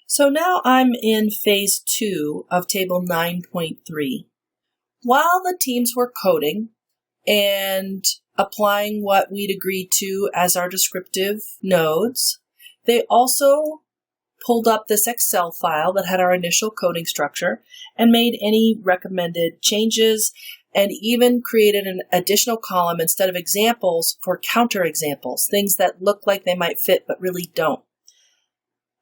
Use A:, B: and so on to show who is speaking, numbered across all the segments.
A: So now I'm in phase 2 of table 9.3. While the teams were coding and applying what we'd agreed to as our descriptive nodes, they also pulled up this Excel file that had our initial coding structure and made any recommended changes and even created an additional column instead of examples for counterexamples, things that look like they might fit but really don't.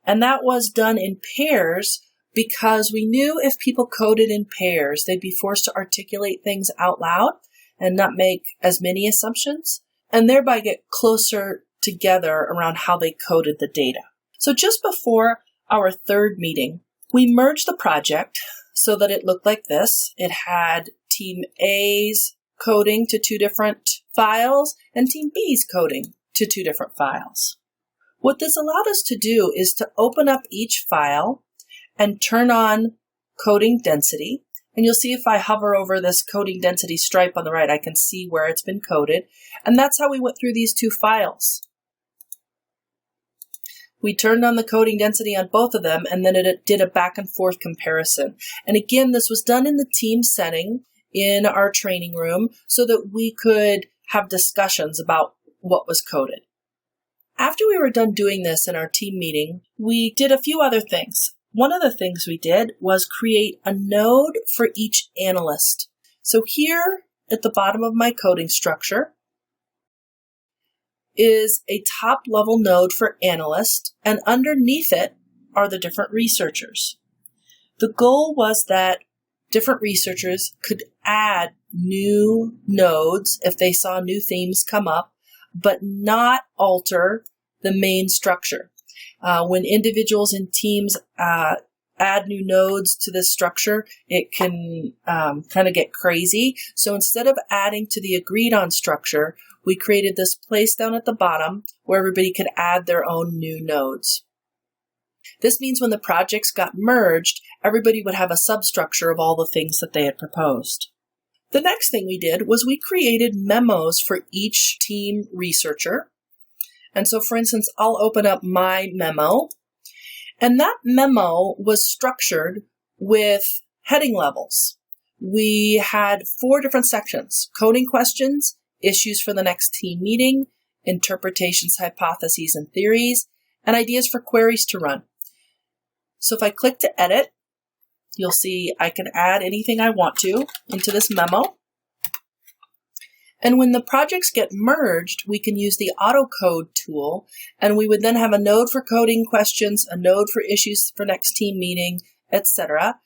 A: And that was done in pairs because we knew if people coded in pairs, they'd be forced to articulate things out loud and not make as many assumptions, and thereby get closer together around how they coded the data. So just before our third meeting, we merged the project so that it looked like this. It had Team A's coding to 2 different files and Team B's coding to 2 different files. What this allowed us to do is to open up each file and turn on coding density. And you'll see if I hover over this coding density stripe on the right, I can see where it's been coded. And that's how we went through these 2 files. We turned on the coding density on both of them, and then it did a back and forth comparison. And again, this was done in the team setting in our training room so that we could have discussions about what was coded. After we were done doing this in our team meeting, we did a few other things. One of the things we did was create a node for each analyst. So here at the bottom of my coding structure is a top-level node for analyst, and underneath it are the different researchers. The goal was that different researchers could add new nodes if they saw new themes come up, but not alter the main structure. When individuals in teams add new nodes to this structure, it can kind of get crazy. So instead of adding to the agreed on structure, we created this place down at the bottom where everybody could add their own new nodes. This means when the projects got merged, everybody would have a substructure of all the things that they had proposed. The next thing we did was we created memos for each team researcher. And so, for instance, I'll open up my memo, and that memo was structured with heading levels. We had 4 different sections: coding questions, issues for the next team meeting, interpretations, hypotheses, and theories, and ideas for queries to run. So if I click to edit, you'll see I can add anything I want to into this memo. And when the projects get merged, we can use the AutoCode tool, and we would then have a node for coding questions, a node for issues for next team meeting, etc.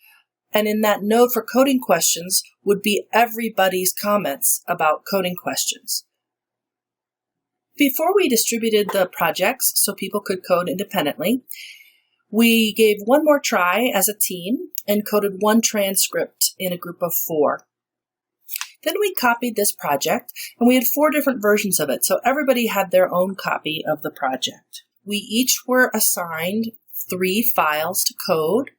A: And in that node for coding questions would be everybody's comments about coding questions. Before we distributed the projects so people could code independently, we gave one more try as a team and coded 1 transcript in a group of 4. Then we copied this project, and we had 4 different versions of it, so everybody had their own copy of the project. We each were assigned 3 files to code.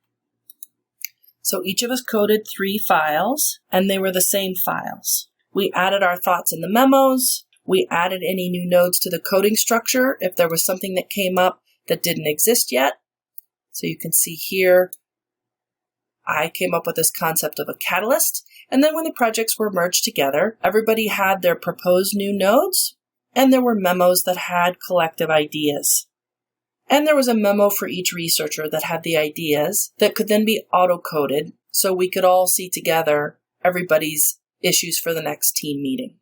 A: So each of us coded 3 files, and they were the same files. We added our thoughts in the memos. We added any new nodes to the coding structure if there was something that came up that didn't exist yet. So you can see here, I came up with this concept of a catalyst. And then when the projects were merged together, everybody had their proposed new nodes, and there were memos that had collective ideas. And there was a memo for each researcher that had the ideas that could then be auto-coded so we could all see together everybody's issues for the next team meeting.